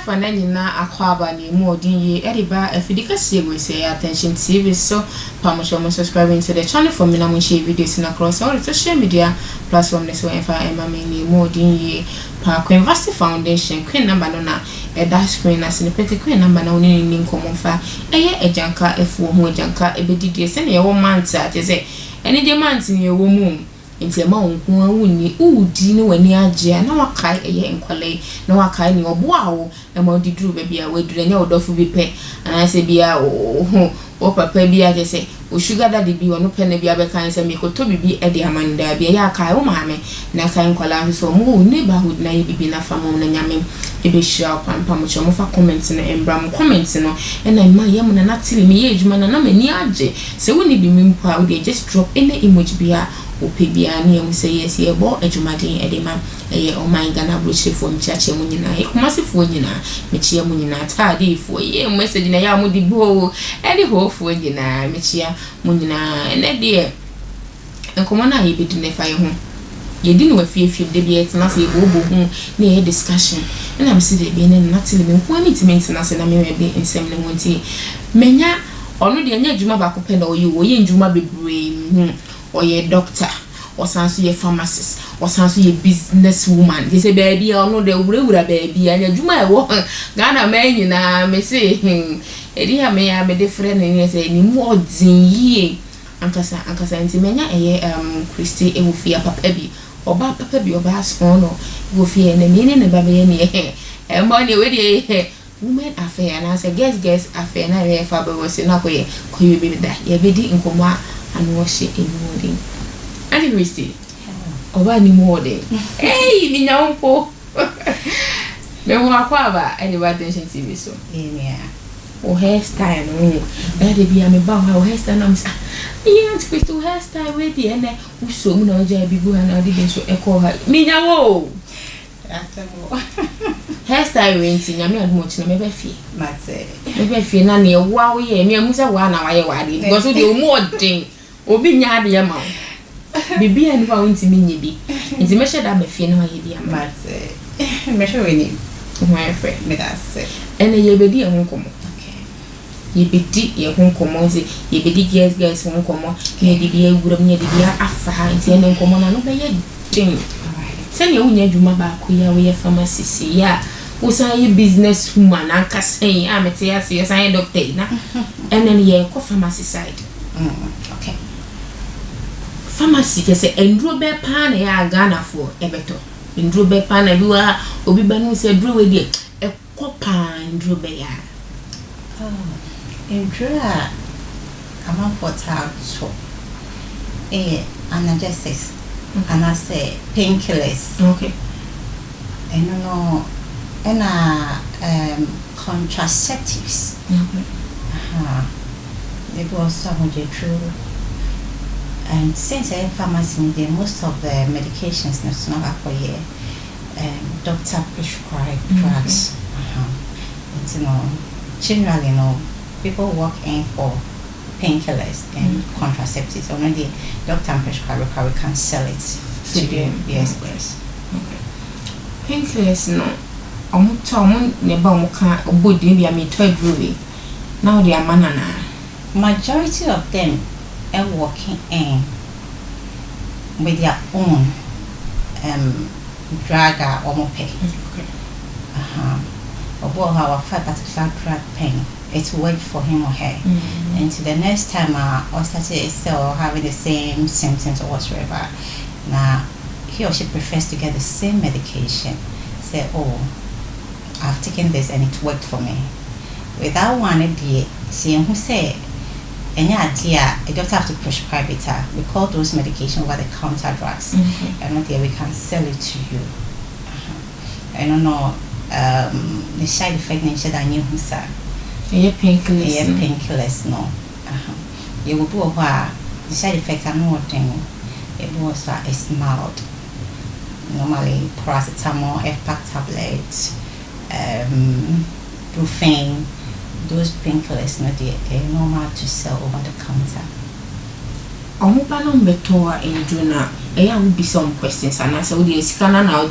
afana nyina akwaba ne mu odin ye ediba afidika sie we say attention TV so permission subscribing to the channel for me na mo share videos na across all social media platform ne so enfa emame ne mu odin ye pa Queen Vasti Foundation Queen number no na dash screen na sine pete Queen number na oni ni nkomo fa eye ejanka efu ho ejanka ebedidie se na ye wo manta ate se eni de manta ne ye wo mu nti ma wonko awuni udi ne wani agye na wakai eye nkwale na wakai ne obo awo e ma diduru ba bia waduru nya odofo bi pe anase bia o papa bi age se o sugar daddy bi ono pe na bia be kan se me koto bibi e de amanda bia ya kai o maame na kai nkwala so mo neighborhood na ye bibi na famom na nyame e be share pampa mo cho mo fa comment na embram comment no e na ma ye mo na natili me ye ejuma na na mani agye se woni bi mi mpa o de just drop any emoji bia opebia ne em say yes ye bo adwumaden edema eye o man Ghana broche fo mchache mu nyina e komase fo nyina mechia mu nyina taade fo ye message na ya mu di bo edi ho fo nyina mechia mu nyina ene de enkomo na ye bedi ne fa ye ho ye di no afie de bi etina se bo hu na ye discussion na am se de bi ne na tele me hu amitimenti na se na me be ensem ne wonti menya onu de anya adwuma ba ko pe na oye ndwuma bebre oye doctor or sanso ye pharmacist or sanso ye business woman they say baby no de wura baby anya djuma e wo Ghana man nyina me say edi ha me ya me de friend ni say ni mo odin yie ankasa nti menya eye Christy e wo fia papa bi oba papa bi oba so no wo fia na me ne ba me ne e mo ne we de women affair na say guess affair na we fa ba wo se na ko ye bi da ye be di nkoma anu wo she enwodi Auntie Christy oba ni mo de eh mi nyampo me wo akwa ba any attention TV so yeah o hairstyle no na de bia me ba o hairstyle na me sa Auntie Christy o hairstyle we de na wo so mu na o ja bi go na de so e ko ha mi nyawo atemo hairstyle we nti nyame adu mo chi na me ba fie mate me ba fie na ne wa wo ye me amusa wa na wa ye wa de because de o mo odin obi nya de ma bibi ani wa nti minye bi nti me sheda ba fie na wa ye bi ama mate me sure we need my friend me that say ene ye bedi e honkomo okay ye bedi ye honkomo nti ye bedi guys honkomo ne di bi awuram ne di bi afa ha nti ene honkomo na no be ye din send ye unya djuma ba ko ya we pharmacist ya wo san ye business woman anka sen amete ya se san doctor na ene ye ko pharmacy side okay pharmacy kese endro be pa na ya Ghana for ebeto endro be pa na biwa obi ba no se dro we die e ko pa endro be ya endro a kama portal so analgesics and I say painkillers okay and no contraceptives they go some of the true. And since I'm pharmacy, most of the medications not for year, doctor prescribed drugs. And generally, people walk in for painkillers and contraceptives. Already, doctor prescribe, we can sell it to them. Yes. Painkillers no. Neba muka body be a me toy brewery. Now they are manana. Majority of them are walking in with their own drug or moped. About our particular drug pain, it's work for him or her. And to the next time or started still having the same symptoms or whatsoever. Now he or she prefers to get the same medication. Say, oh, I've taken this and it worked for me. Without one idea, see who say any idea, you don't have to prescribe it. We call those medication over the counter drugs. And there we can sell it to you. I don't know the side effect nature that you say. Painkillers, no. You will do the side effects are not thing. It was it's mild. Normally paracetamol, F-pack tablets, brufen, those painkillers not normal to sell over the counter. Omupano metoa in Juna, will be some questions and answer with the scanner now.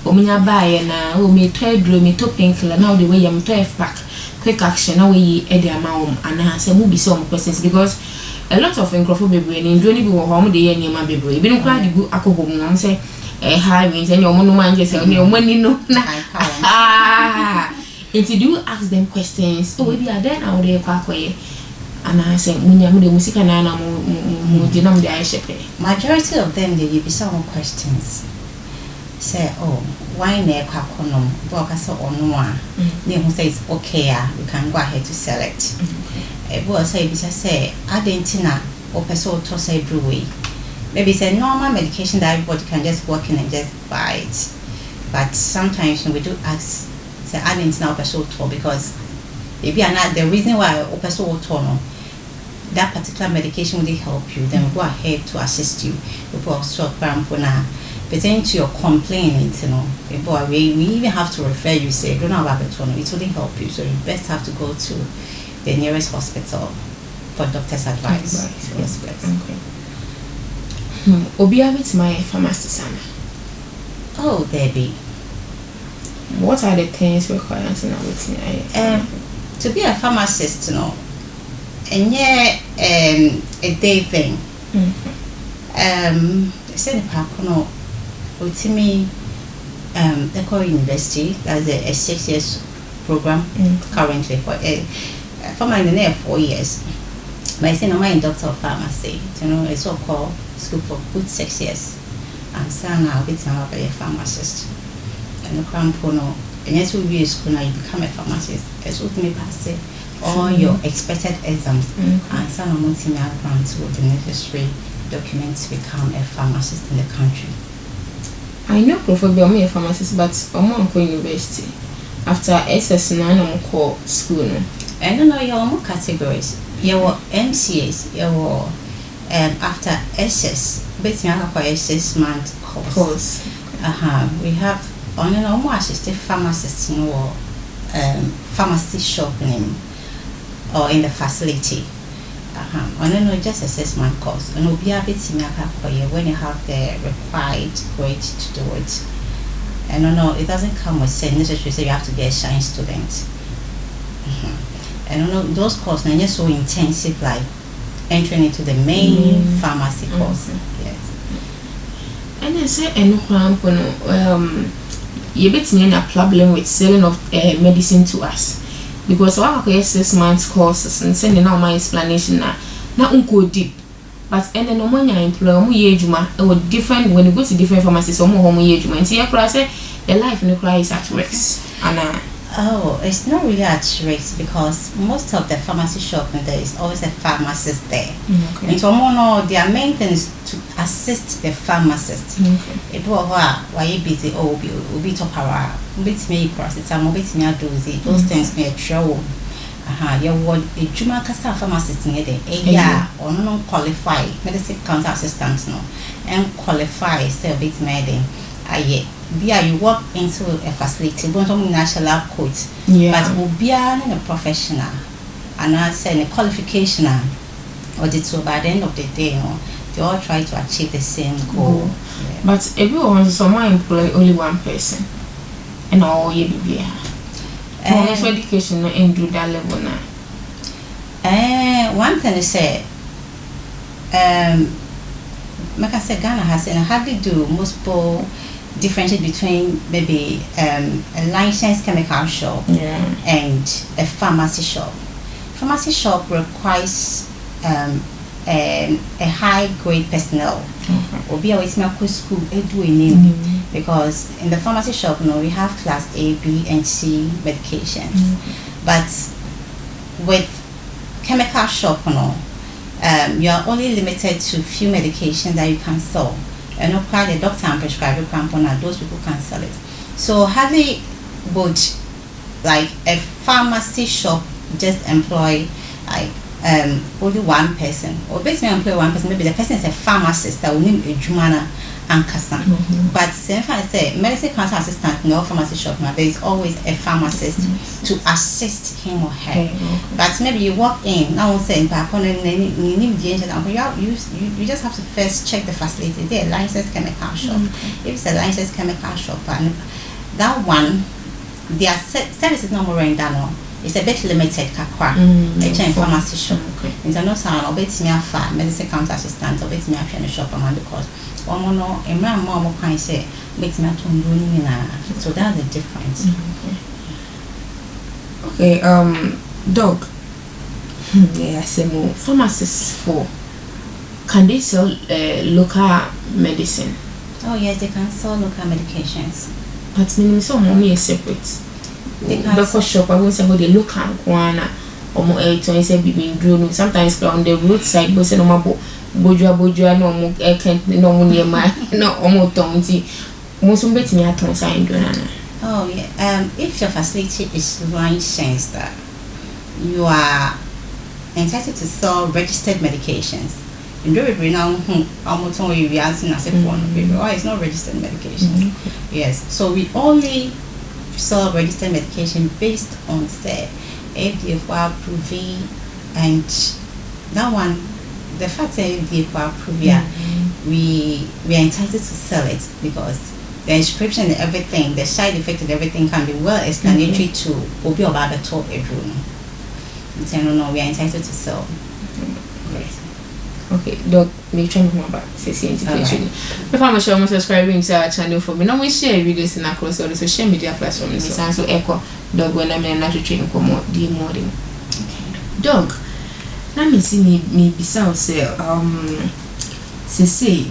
omunya buy na o me third row me to painkiller now the way you to pack quick action now we e dey amount and say mu be some questions because a lot of encrofo bebre ni ndro ni bi wo ho de ye niam bebre bi no kra de gu akobo mu am say high means any omo no man just say omo ni no na if you do ask them questions oh we are there now dey kwakoye and I say munya mu de musika na na mu de nam de aishepe majority of them they be some questions say oh why na kwakonom bo ka say ono a na who say it's okay you can go ahead to select bo say be say adentina or person to say brewery maybe it's a normal medication that everybody can just walk in and just buy it but sometimes when we do ask say adentina person to because maybe not the reason why person to no that particular medication will help you then we'll go ahead to assist you before short na pertaining to your complaint we even have to refer you say don't have a it wouldn't help you so you best have to go to the nearest hospital for doctor's advice. Yes, please. Okay. Obia with my pharmacy sana. Oh, Debbie. What are the things required to know with me? To be a pharmacist, and yeah, a day thing. Said the with me, the core university, that's a 6 years program currently for in the next 4 years. But I say I'm doctor of pharmacy. It's so called school for good 6 years. And so now it's a pharmacist. And the crown pono. And yes, we be school now you become a pharmacist. It's what me pass all your expected exams. And so I'm going to grant with the necessary documents to become a pharmacist in the country. I know preferably I'm a pharmacist, but I'm on university. After SS9, I'm called school. I don't know your own categories. Your MCAs, your after SS, but you have a 6 month course. We have on an almost assisted pharmacist or pharmacy shop name or in the facility. On just a 6 month course. And we'll be able to when you have the required grade to do it. And it doesn't come with saying necessarily say you have to be a science student. And those courses are just so intensive, like entering into the main pharmacy course. Yes. And then say you bet me a problem with selling of medicine to us because our 6 months courses and sending out my explanation now unko deep. But and then no money employ different when you go to different pharmacies or more and see the life in the cry is at risk. Oh, it's not really at risk because most of the pharmacy shop there is always a pharmacist there. Okay. And so their main thing is to assist the pharmacist. It was why you busy be top hour, bit me process, I'm bit me dozy, those things may show. Your word a Juma Casta pharmacist in a or non qualified medicine counter assistants and qualify bit made. You walk into a facility, but national lab coat, but will be a professional and I say a qualification or the two by the end of the day, they all try to achieve the same goal. Yeah. But everyone someone employ only one person and all you be education and do that level now. One thing is say like I said, Ghana has and hardly do multiple differences between maybe a licensed chemical shop and a pharmacy shop. Pharmacy shop requires a high grade personnel. Or be always school because in the pharmacy shop we have class A, B and C medications. But with chemical shop you are only limited to few medications that you can sell. And the doctor and prescribe those people can sell it. So hardly would like a pharmacy shop just employ like only one person, or basically employ one person, maybe the person is a pharmacist that will need a jumana and kasa. But if I say medicine council assistant, no pharmacy shop, there is always a pharmacist to assist him or her. But maybe you walk in, now say, you just have to first check the facility. They're a licensed chemical shop. If it's a licensed chemical shop, and that one, their service is not more down. It's a bit limited, kakwa. It's a pharmacy shop. It's a no sound, or bit me a medicine counter assistant, or bit me a shop, because no, a man more can say, makes me to doing so that's the difference. Okay, dog. Yeah, I say more pharmacists for. Can they sell local medicine? Oh yes, they can sell local medications. But meaning some money is separate. Because shop I won't say how they look at one or more say being grown. Sometimes on the roadside, but say no more bojua no more can't no more near my no almost tonti. Most of me at once I do. Oh yeah. If your facility is licensed, you are entitled to sell registered medications. You do it right now, almost only we are seeing as a phone. Oh, it's not registered medication. Yes. So we only sell registered medication based on say FDA approved, and that one, the fact that FDA approved, we are entitled to sell it because the inscription and everything, the side effect and everything can be well explanatory to Obi about the top bedroom. No, we are entitled to sell. Okay, dog, me try more about CC integration. If I'm sure I'm subscribing to our channel for me, no we share videos in across all the social media platforms. So echo dog when I'm not training for more the morning. Dog, let me see me beside say CC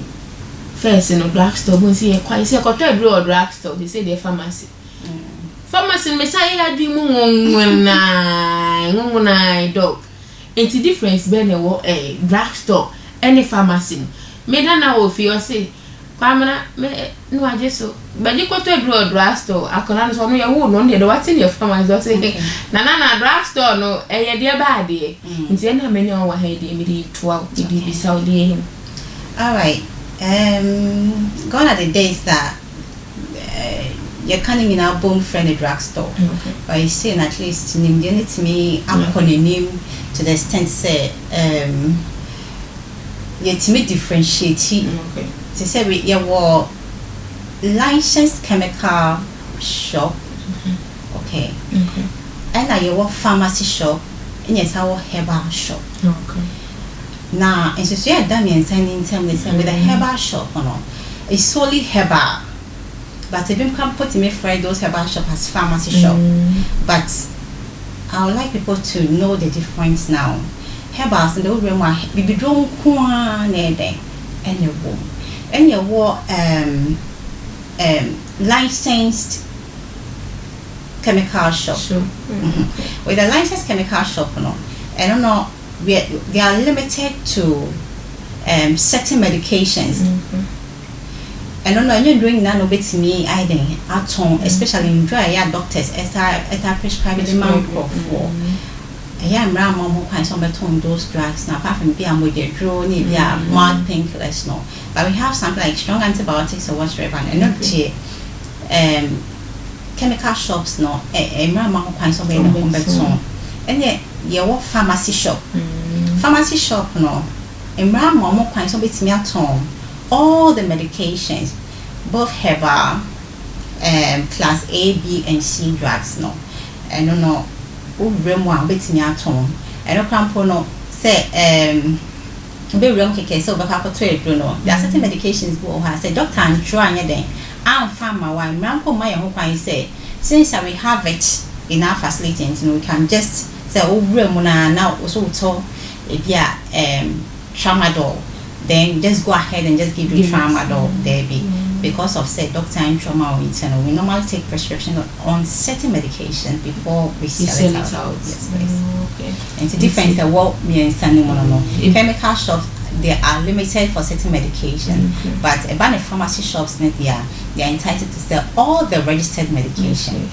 first in a drugstore, when see quite say a drugstore, they say they're pharmacy. Pharmacy Messiah do when dog. It's a difference between a drugstore and a pharmacy. Me don't know if you say, Pamela, no, I just so. But you go to a drugstore, I can answer me a wound on the what's in your pharmacy. Nana, drugstore, no, a dear body. It's any many hour head immediately 12 degrees Saudi. Alright, gone are the days that you're coming in our bone friendly drugstore. But you saying at least name to me up on a name to the extent say yet me differentiate to say we were licensed chemical shop, and I work pharmacy shop, and yes our herbal shop. Now and so yeah that means signing term with a herbal shop it's solely herbal. But even can put me for those herbal shop as pharmacy shop. But I would like people to know the difference now. Herbals in the old room we be drawn and you were licensed chemical shop. With a licensed chemical shop, I don't know, they are limited to certain medications. I don't know, you're doing none of it to me either at home, especially in dry doctors as I prescribe the amount for. I am round mom who some between those drugs now, apart from being with your drone, mild painkillers, no. But we have something like strong antibiotics or whatever, and not chemical shops, no. A mom who finds some between. And yet, your pharmacy shop. Pharmacy shop, no. A mom who finds some bits me at home. All the medications, both herbal, class A, B, and C drugs, no. I don't know who bring one bit me at home. I don't come no say be wrong keke so back up to it, no. There are certain medications go I say doctor and try then. I'm farm my wife, Rampo my home I say since we have it in our facilities, we can just say oh remuna now also to tramadol. Then just go ahead and just give you tramadol there because of say doctor and trauma or internal. We normally take prescription on certain medication before we sell it out. Yes, okay. And it's a difference that what me and Sandy want to know. Chemical shops they are limited for certain medication, but about the pharmacy shops they are entitled to sell all the registered medication.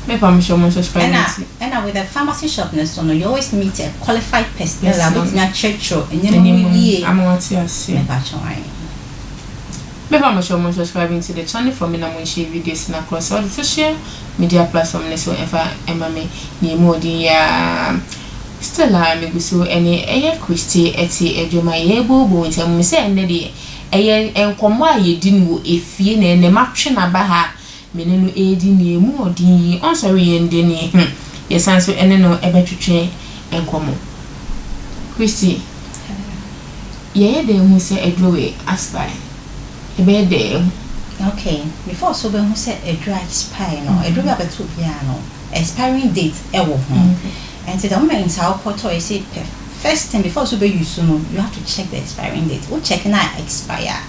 Me permission mo subscribe. And with the pharmacy shop so no, you always meet a qualified person Yes, with na church and I'm what you see. Me permission mo subscribing to the channel for me na mo share videos na across all the social media platforms so ever me ni mo di ya Stella me gusu ene Christy eti edwuma ye bobo nsem me se ene de enkomo ayedi no efie na ene matwe na ba ha mene no edi na emu odin on sorry yende ni yesan so ene no ebetwetwe enkomo Christy ye de hu se edwowe aspire ebe de okay before so be hu se edwo aspire no edwo abeto bia no expiring date e wo ho and the moment how photo is it first thing before so be use no you have to check the expiring date we check na expire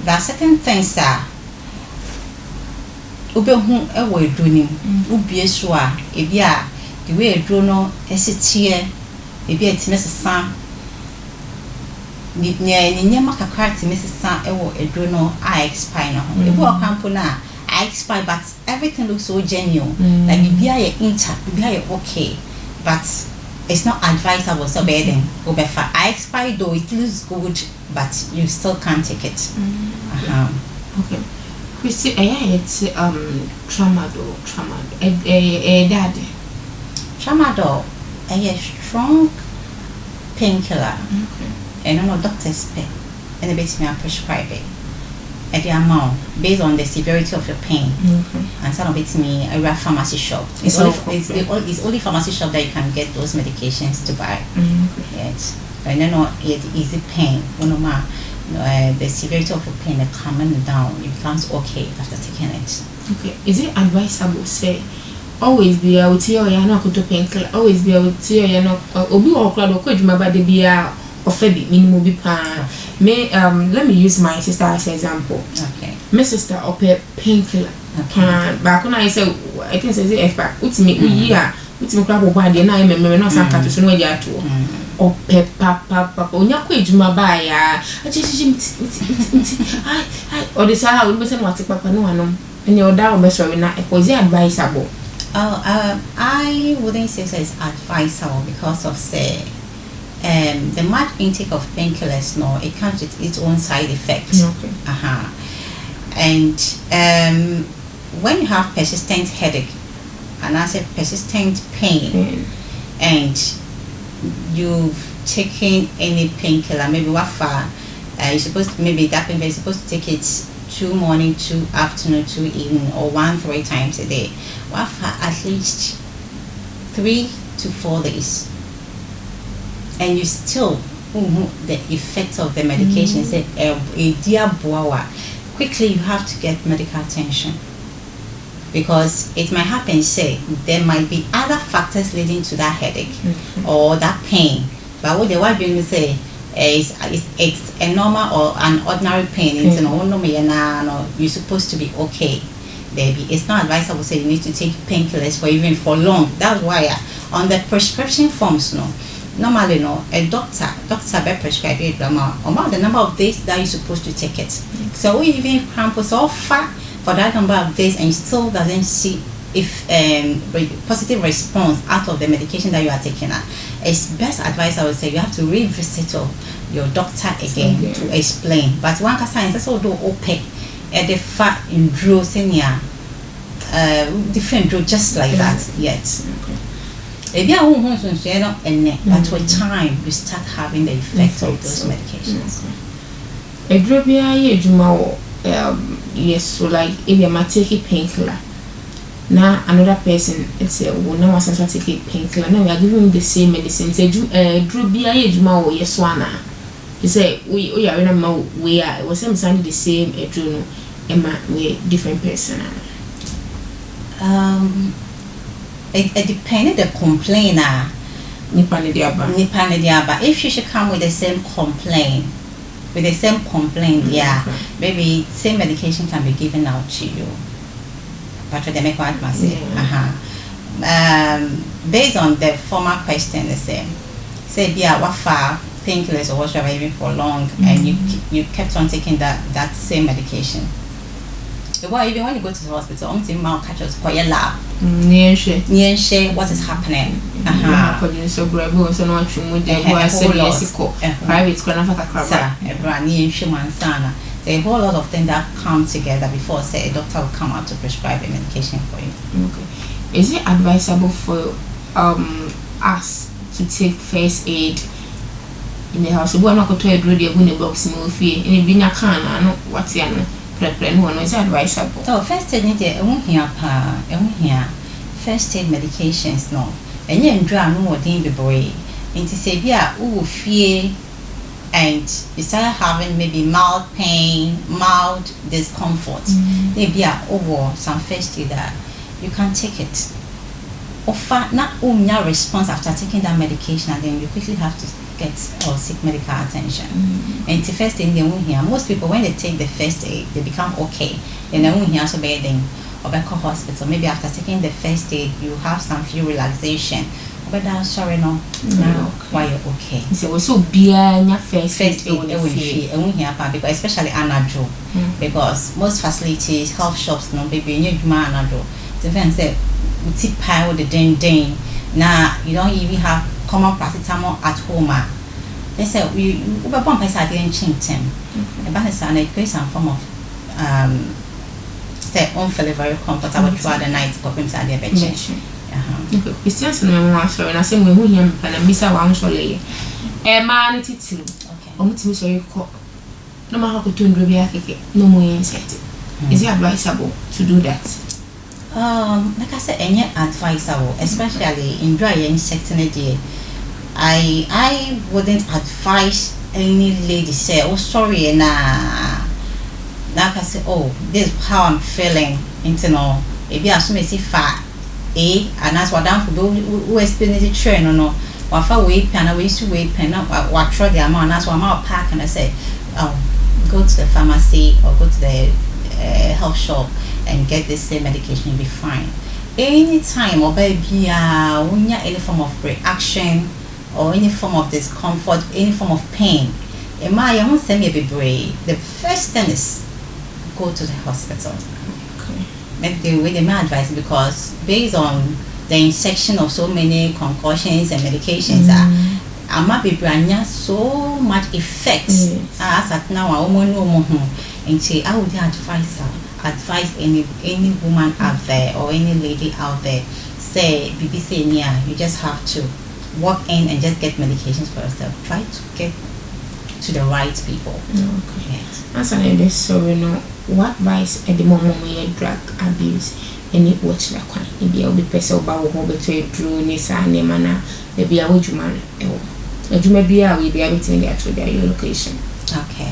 there are certain things that ube hu e wo edro ni ubie so a ebi a the way edro no esitie ebi etime sesa ni nyema kakra time sesa e wo edro no a expire no ebi o kampo na I expire but everything looks so genuine like ebi a ye intact ebi a ye okay but it's not advisable so bad I expire though it looks good but you still can't take it. Okay. Christy, it's tramadol. Daddy. Tramadol, a strong painkiller. Okay. And I know doctors pay and they basically prescribe it. At the amount based on the severity of your pain, and some of it's me a pharmacy shop. It's only pharmacy shop that you can get those medications to buy. Yes, and then it easy pain. The severity of your pain is coming down. It becomes okay after taking it. Okay, is it advisable say always be able to you know to painkiller? Always be able to you know obi or crowd or could you maybe be a or maybe minimum be pan. Let me use my sister as an example. Okay. My sister up a painkiller. Okay. Back when I say I think say if back with me year with me crab body na me no san cat so no dia to. Or papa onya ko ejuma ba ya. Or the say how we say what papa no anom. And your dad be sorry na e was advisable. I wouldn't say it's advisable because of say the much intake of painkillers no it comes with its own side effects. Okay. And when you have persistent headache and I said persistent pain and you've taken any painkiller, maybe what far you're supposed to, maybe that painkiller you're supposed to take it 2 morning, 2 afternoon, 2 evening, or 1-3 times a day. What for at least 3 to 4 days. And you still the effects of the medication say quickly you have to get medical attention because it might happen say there might be other factors leading to that headache or that pain but what they want to say is it's a normal or an ordinary pain you're supposed to be okay baby. It's not advisable say you need to take painkillers for even for long. That's why on the prescription forms normally a doctor be prescribe it about the number of days that you're supposed to take it. So we even cramp so far for that number of days and you still doesn't see if positive response out of the medication that you are taking. It's best advice I would say you have to revisit your doctor again to explain. But one can say that's all do open at the fat in draw senior different draw just like that yet. If you are but with time you start having the effects of those medications. A drobia yes, so like if you might take a painkiller. Now another person it's a will no one take a painkiller. No, we are giving him the same medicine. Say drobia yes one. You say we are in a we are was same the same journal we different person. It depends the complainer. But if you should come with the same complaint, maybe same medication can be given out to you. But for the make what must say, based on the former question, the same. Say, what far painkillers or whatever even for long, and you kept on taking that same medication. Well, even when you go to the hospital, only mouth catches quite lab. Near share What is happening? So grab so much from with the private school a whole lot of things that come together before say a doctor will come out to prescribe a medication for you. Okay. Is it advisable for us to take first aid in the house? We are not going to do the box in a bina can what's the one is advisable. So first aid need here first aid medications no. And you draw no more than the boy. And to say yeah, fear and you start having maybe mild pain, mild discomfort. Maybe over some first aid that you can take it. Offer not only response after taking that medication, and then you quickly have to get or seek medical attention. And the first aid they won't hear. Most people when they take the first aid, they become okay. Then they won't hear so bad then or back to hospital. Maybe after taking the first aid, you have some few relaxation. But sorry, no. Now, why you're okay? So, be a first aid, because especially anadro, because most facilities, health shops, no baby, you man anadro. The fence say, we tip pie with the ding. Now, you don't even have common paracetamol at home. They say, we bump us at the ancient time. About a son, create some form of, say, unfairly very comfortable throughout the night, coping to the bed. It's just no more sorry, and I say we him and I miss our one solely. Man, it's too. Okay, so you call no matter how to do no more insect. Is it advisable to do that? Like I said, any advisable, especially in dry insect in a day. I wouldn't advise any lady say, oh sorry, like I said, oh, this is how I'm feeling. No, maybe I should say fat. And that's what I'm for who explain the train or no. Or for weight pen, I used to weight pen up, what try the amount, that's why I'm out pack and I say, go to the pharmacy or go to the health shop and get this same medication, you'll be fine. Anytime or baby, when you any form of reaction or any form of discomfort, any form of pain, I won't send me a baby. The first thing is go to the hospital. Make the way they may advise because based on the injection of so many concoctions and medications, I might be bringing so much effect. As at now, I almost know more. And say, I would advise any woman out there or any lady out there, say, BBC, yeah, you just have to walk in and just get medications for yourself. Try to get to the right people. Okay. As an elder, so you know, what advice at the moment when drug abuse and it watch that one? If you be person about who betray drew Nisa and Yamana, maybe I would you man. You may be able to be able to get to their location. Okay.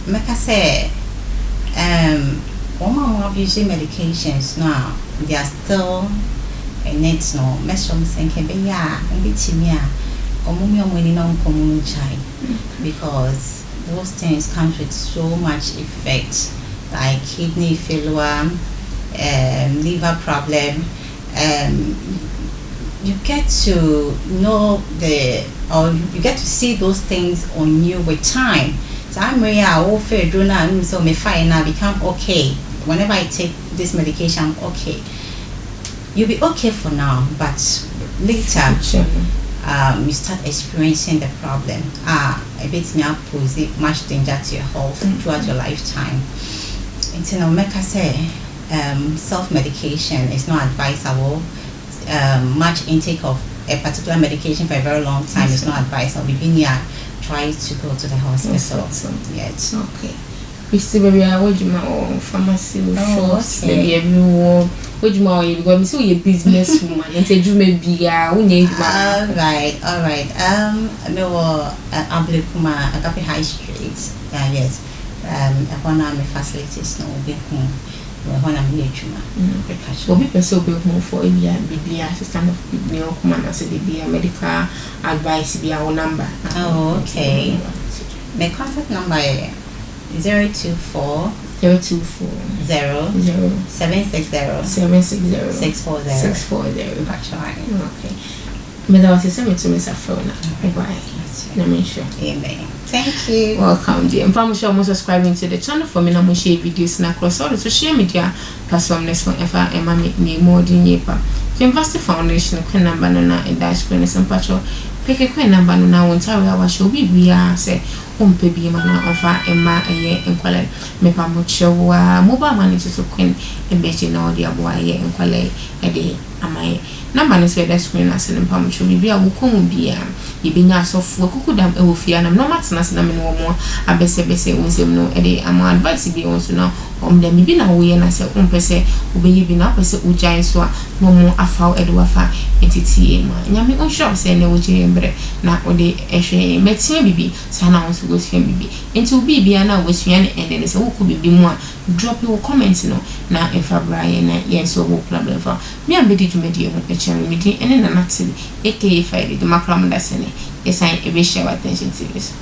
Like I say, women abusing medications now, they are still in it. No, Messom saying, be ya, and be timia. Because those things come with so much effect, like kidney failure, liver problem. You get to know you get to see those things on you with time. So I'm really so my fine now become okay. Whenever I take this medication, I'm okay. You'll be okay for now, but later. You start experiencing the problem. A bit now pose much danger to your health throughout your lifetime. And make I say, self-medication is not advisable. Much intake of a particular medication for a very long time is not advisable. Try to go to the hospital. Yes. Okay. We still be a pharmacy shops, maybe everyone. Which more you because so you business woman and say you may be all right. No Ablikuma Agape High Street. Yes. Upon our facilities no be home. When I'm here so people so be home for be assistant of new command as a medical advice be our number. Oh, okay. My contact number is 024 024 760 640. Actually. Okay. me that was send me to Mr. Frona. Bye. Amen. Thank you. Welcome, dear. And promise you subscribing to the channel for me. I'm share videos and across all the social media platforms for Emma make me more than yepa. University Foundation Queen number na in that screen is some patcho. Pick a Queen number na won't tell you show we are say baby mana offer Emma a year and quality. Me pa mucho mobile money to Queen and betty no dear boy and quality a day. Am I number is where the screen as an impamucho be a wukum be Ibinya so for kukudam ewofia na no matena se na me no mo abese wonsem no e de am advice bi wonso na dem bi na wo ye na se umpese obeyi bi na pese ujan so a mo afaw e de wafa entity ma nyame on shop se ne wo je mbre na ode ehwe metia bibi sa na wonso go sua bibi enti obi bia na wo sua ne ende ne se wo ku bibi mu a drop your comment no na efa braye na yen so wo problem fa me am be di dwumadi ho e chere me di ene na natili aka Friday the macram da sene yes I wish your attention to this.